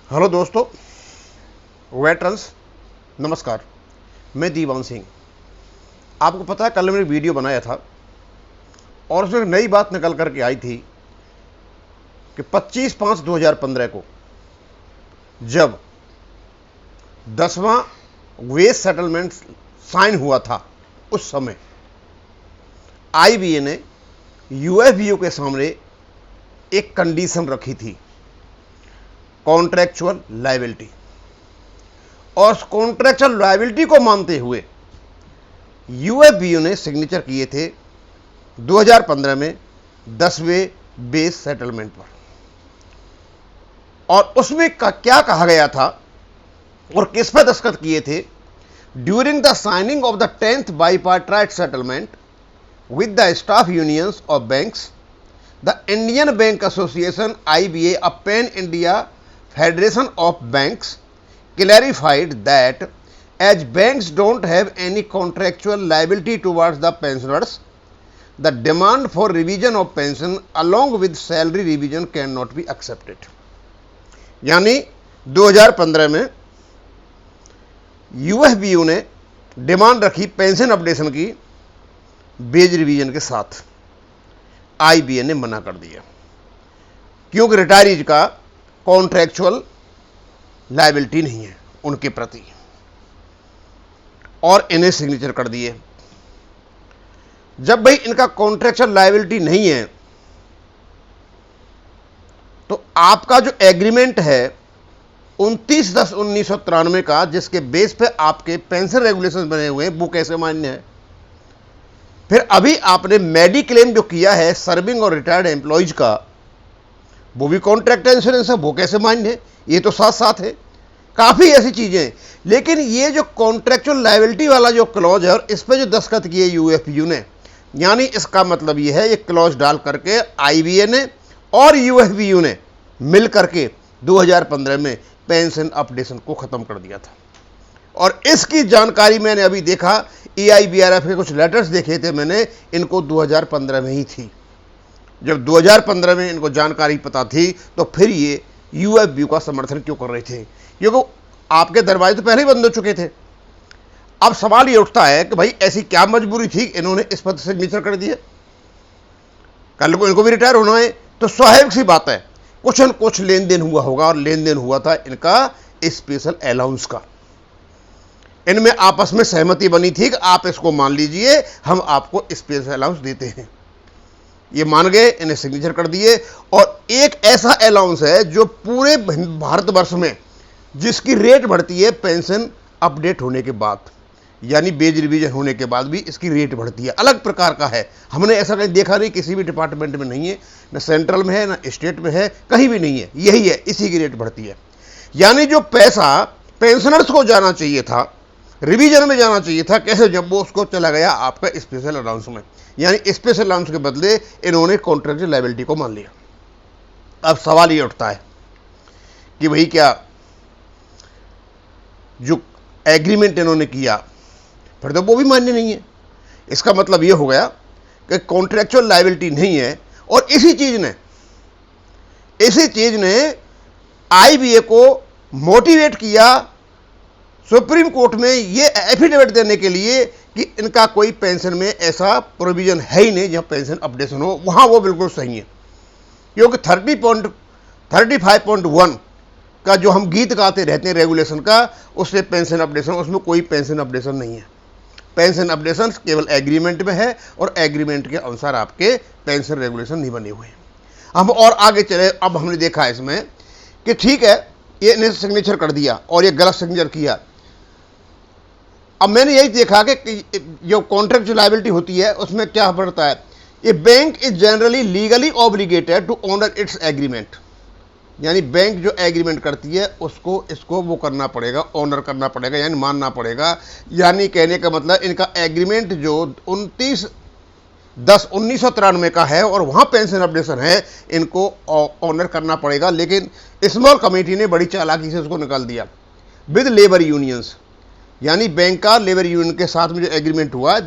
Hello दोस्तों, veterans, नमस्कार। मैं दीवान सिंह। आपको पता है, कल मैंने वीडियो बनाया था और उसमें एक नई बात निकल करके आई थी कि 25/5/2015 को जब 10वां वेज सेटलमेंट साइन हुआ था, उस समय आईबीए ने यूएफबीयू के सामने एक कंडीशन रखी थी, कॉन्ट्रैक्चुअल लायबिलिटी। और उस कॉन्ट्रैक्चुअल लायबिलिटी को मानते हुए यूएफबीयू ने सिग्नेचर किए थे 2015 में 10वें बेस सेटलमेंट पर। और उसमें क्या कहा गया था और किस पर दस्तखत किए थे? During the signing off the 10th bipartite settlement with the staff unions of banks, the Indian Bank Association (IBA), a pan-India federation of banks, clarified that as banks don't have any contractual liability towards the pensioners, the demand for revision of pension along with salary revision cannot be accepted. यानी 2015 में UFBU ने demand रखी pension updation की beige revision के साथ। IBA ने मना कर दिया क्योंकि रिटायरीज का कॉन्ट्रैक्चुअल लायबिलिटी नहीं है उनके प्रति, और इन्हें सिग्नेचर कर दिए। जब भाई इनका कॉन्ट्रैक्चुअल लायबिलिटी नहीं है तो आपका जो एग्रीमेंट है 29/10/1993 का, जिसके बेस पे आपके पेंशन रेगुलेशन बने हुए हैं, वो कैसे मान्य है? फिर अभी आपने मेडिक्लेम जो किया है सर्विंग और रिटायर्ड एम्प्लॉयज का, वो भी कॉन्ट्रैक्ट इंश्योरेंस है, वो कैसे मान्य है? ये तो साथ साथ है। काफ़ी ऐसी चीज़ें हैं, लेकिन ये जो कॉन्ट्रैक्चुअल लायबिलिटी वाला जो क्लॉज है और इस पर जो दस्तखत किए यूएफबीयू ने, यानी इसका मतलब ये है, ये क्लॉज डाल करके आईबीए ने और यूएफबीयू ने मिल करके 2015 में पेंशन अपडेशन को ख़त्म कर दिया था। और इसकी जानकारी मैंने अभी देखा, EIBRF के कुछ लेटर्स देखे थे मैंने, इनको 2015 में ही थी। जब 2015 में इनको जानकारी पता थी तो फिर ये यूएफबीयू का समर्थन क्यों कर रहे थे? क्योंकि आपके दरवाजे तो पहले ही बंद हो चुके थे। अब सवाल ये उठता है कि भाई ऐसी क्या मजबूरी थी इन्होंने इस पर सिग्नेचर कर दिए? कल को इनको भी रिटायर होना है तो स्वाभाविक सी बात है कुछ न कुछ लेन देन हुआ होगा, और लेन देन हुआ था इनका स्पेशल अलाउंस का। इनमें आपस में सहमति बनी थी कि आप इसको मान लीजिए, हम आपको स्पेशल अलाउंस देते हैं। ये मान गए, इन्हें सिग्नेचर कर दिए। और एक ऐसा अलाउंस है जो पूरे भारतवर्ष में जिसकी रेट बढ़ती है पेंशन अपडेट होने के बाद, यानी बेज रिवीजन होने के बाद भी इसकी रेट बढ़ती है, अलग प्रकार का है। हमने ऐसा कहीं देखा नहीं, किसी भी डिपार्टमेंट में नहीं है, न सेंट्रल में है न स्टेट में है, कहीं भी नहीं है, यही है, इसी की रेट बढ़ती है। यानी जो पैसा पेंशनर्स को जाना चाहिए था, रिवीजन में जाना चाहिए था, कैसे जब वो उसको चला गया आपका स्पेशल अलाउंस में, यानी स्पेशल अलाउंस के बदले इन्होंने कॉन्ट्रैक्चुअल लायबिलिटी को मान लिया। अब सवाल ये उठता है कि भाई क्या जो एग्रीमेंट इन्होंने किया फिर तो वो भी मान्य नहीं है। इसका मतलब ये हो गया कि कॉन्ट्रैक्चुअल लायबिलिटी नहीं है। और इसी चीज ने आईबीए को मोटिवेट किया सुप्रीम कोर्ट में ये एफिडेविट देने के लिए कि इनका कोई पेंशन में ऐसा प्रोविजन है ही नहीं जहां पेंशन अपडेशन हो, वहां वो बिल्कुल सही है। क्योंकि 35.1 का जो हम गीत गाते रहते हैं रेगुलेशन का, उससे पेंशन अपडेशन, उसमें कोई पेंशन अपडेशन नहीं है। पेंशन अपडेशन केवल एग्रीमेंट में है और एग्रीमेंट के अनुसार आपके पेंशन रेगुलेशन नहीं बने हुए हैं। हम और आगे चले, अब हमने देखा इसमें कि ठीक है, ये इन्हें सिग्नेचर कर दिया और ये गलत सिग्नेचर किया। अब मैंने यही देखा कि जो कॉन्ट्रैक्चुअल लायबिलिटी होती है उसमें क्या पड़ता है, ये bank is generally legally obligated to honour its agreement, यानी बैंक जो एग्रीमेंट करती है उसको इसको वो करना पड़ेगा, ऑनर करना पड़ेगा, यानी मानना पड़ेगा। यानी कहने का मतलब इनका एग्रीमेंट जो 29/10/1993 का है और वहाँ पेंशन अपडेशन है, इनको ऑनर करना पड़ेगा। लेकिन स्मॉल कमेटी ने बड़ी चालाकी से उसको निकाल दिया विद लेबर यूनियंस, यानी बैंक का लेबर यूनियन के साथ में जो एग्रीमेंट हुआ है,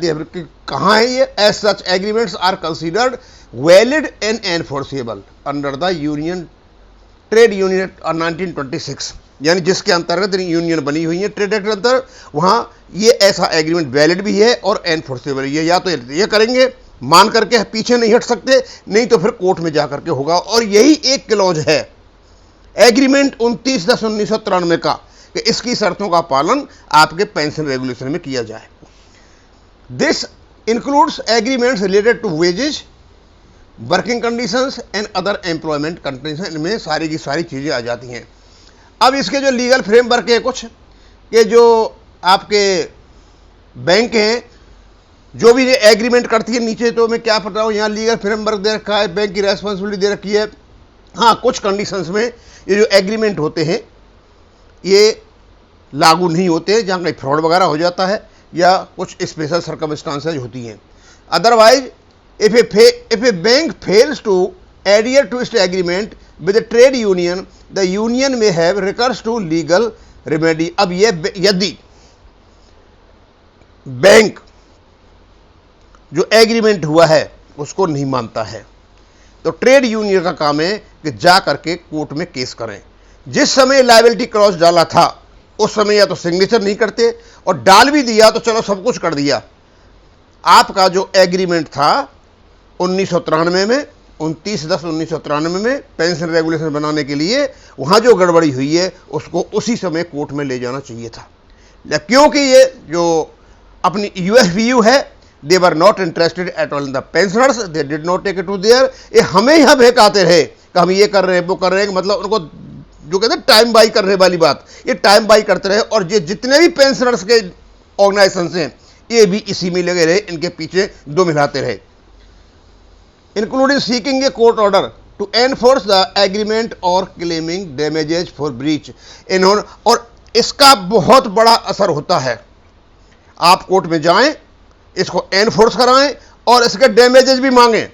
कहाँ है ये? As such agreements are considered valid and enforceable under the union trade union act 1926, यानी जिसके अंतर्गत यूनियन बनी हुई है ट्रेड एक्ट के अंतर्गत, वहां ये ऐसा एग्रीमेंट वैलिड भी है और एनफोर्सेबल है। या तो ये करेंगे, मान करके पीछे नहीं हट सकते, नहीं तो फिर कोर्ट में जा करके होगा। और यही एक क्लॉज है एग्रीमेंट 29/10/1993 का कि इसकी शर्तों का पालन आपके पेंशन रेगुलेशन में किया जाए। This includes agreements related to wages, working conditions and other employment condition, इनमें सारी की सारी चीजें आ जाती हैं। अब इसके जो लीगल फ्रेमवर्क है कुछ कि जो आपके बैंक हैं जो भी एग्रीमेंट करती है, नीचे तो मैं क्या पढ़ रहा हूं, यहां लीगल फ्रेमवर्क दे रखा है, बैंक की रेस्पॉन्सिबिलिटी दे रखी है। हाँ, कुछ कंडीशंस में ये जो एग्रीमेंट होते हैं ये लागू नहीं होते, जहां कहीं फ्रॉड वगैरह हो जाता है या कुछ स्पेशल सर्कमस्टांसेज होती हैं। Otherwise if a bank fails to adhere to its agreement with a trade union, the union may have recourse to legal remedy। अब ये यदि बैंक जो एग्रीमेंट हुआ है उसको नहीं मानता है तो ट्रेड यूनियन का काम है कि जा करके कोर्ट में केस करें। जिस समय लायबिलिटी क्लॉज डाला था उस समय या तो सिग्नेचर नहीं करते, और डाल भी दिया तो चलो सब कुछ कर दिया। आपका जो एग्रीमेंट था 1993 में, 29/10/1993 में पेंशन रेगुलेशन बनाने के लिए, वहां जो गड़बड़ी हुई है उसको उसी समय कोर्ट में ले जाना चाहिए था। क्योंकि ये जो अपनी यूएफबीयू है, they were not interested at all in the pensioners, they did not take it to there. ये हमें यहां बहकाते रहे कि हम ये कर रहे हैं वो कर रहे हैं, मतलब उनको जो कहते हैं टाइम बाई करने वाली बात, ये टाइम बाई करते रहे। और ये जितने भी पेंशनर्स के ऑर्गेनाइजेशन हैं ये भी इसी में लगे रहे, इनके पीछे दो मिलाते रहे। Including seeking a court order to enforce the agreement और क्लेमिंग डैमेजेज फॉर ब्रीच। इन्होंने, और इसका बहुत बड़ा असर होता है, आप कोर्ट में जाएं, इसको एनफोर्स कराएं और इसके डैमेजेस भी मांगें,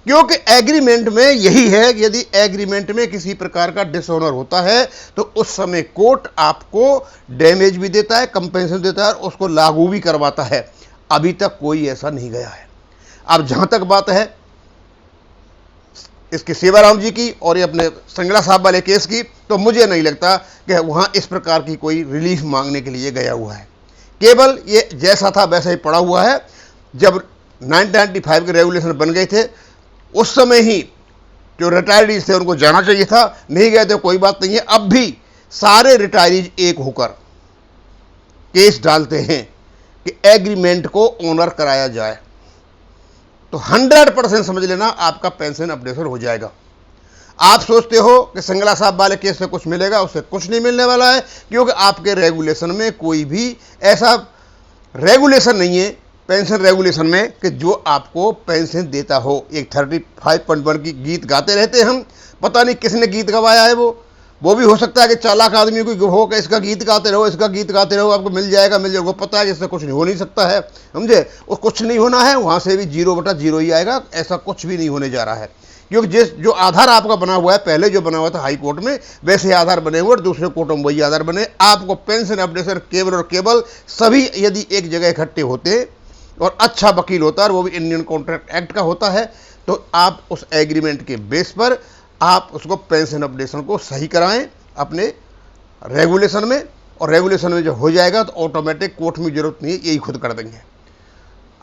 क्योंकि एग्रीमेंट में यही है कि यदि एग्रीमेंट में किसी प्रकार का डिसऑनर होता है तो उस समय कोर्ट आपको डैमेज भी देता है, कंपेंसेशन देता है और उसको लागू भी करवाता है। अभी तक कोई ऐसा नहीं गया है। अब जहां तक बात है इसके सेवाराम जी की और ये अपने संगला साहब वाले केस की, तो मुझे नहीं लगता कि वहां इस प्रकार की कोई रिलीफ मांगने के लिए गया हुआ है। केवल ये जैसा था वैसा ही पड़ा हुआ है। जब 1995 के रेगुलेशन बन गए थे उस समय ही जो रिटायरीज थे उनको जाना चाहिए था, नहीं गए थे, कोई बात नहीं है। अब भी सारे रिटायरीज एक होकर केस डालते हैं कि एग्रीमेंट को ऑनर कराया जाए, तो 100% समझ लेना आपका पेंशन अपडेशन हो जाएगा। आप सोचते हो कि संगला साहब वाले केस से कुछ मिलेगा, उससे कुछ नहीं मिलने वाला है, क्योंकि आपके रेगुलेशन में कोई भी ऐसा रेगुलेशन नहीं है पेंशन रेगुलेशन में कि जो आपको पेंशन देता हो। एक 35.1 की गीत गाते रहते हम, पता नहीं किसने गीत गवाया है, वो भी हो सकता है कि चालाक आदमी को हो कि इसका गीत गाते रहो, इसका गीत गाते रहो, आपको मिल जाएगा मिल जाएगा। वो पता है कि इससे कुछ नहीं हो नहीं सकता है, समझे, वो कुछ नहीं होना है, वहां से भी 0/0 ही आएगा। ऐसा कुछ भी नहीं होने जा रहा है, क्योंकि जो आधार आपका बना हुआ है, पहले जो बना हुआ था हाई कोर्ट में, वैसे आधार बने हुए और दूसरे कोर्टों में वही आधार बने। आपको पेंशन अपडेशन केवल और केवल सभी यदि एक जगह इकट्ठे होते और अच्छा वकील होता है, वो भी इंडियन कॉन्ट्रैक्ट एक्ट का होता है, तो आप उस एग्रीमेंट के बेस पर आप उसको पेंशन अपडेशन को सही कराएं अपने रेगुलेशन में, और रेगुलेशन में जो हो जाएगा तो ऑटोमेटिक कोर्ट में जरूरत नहीं है, यही खुद कर देंगे।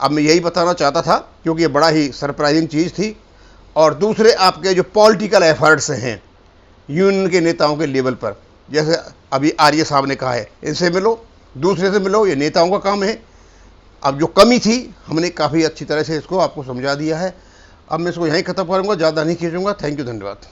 अब मैं यही बताना चाहता था क्योंकि ये बड़ा ही सरप्राइजिंग चीज़ थी। और दूसरे आपके जो पॉलिटिकल एफर्ट्स हैं यूनियन के नेताओं के लेवल पर, जैसे अभी आर्य साहब ने कहा है, इनसे मिलो, दूसरे से मिलो, ये नेताओं का काम है। अब जो कमी थी हमने काफ़ी अच्छी तरह से इसको आपको समझा दिया है। अब मैं इसको यहीं ख़त्म करूँगा, ज़्यादा नहीं खींचूंगा। थैंक यू, धन्यवाद।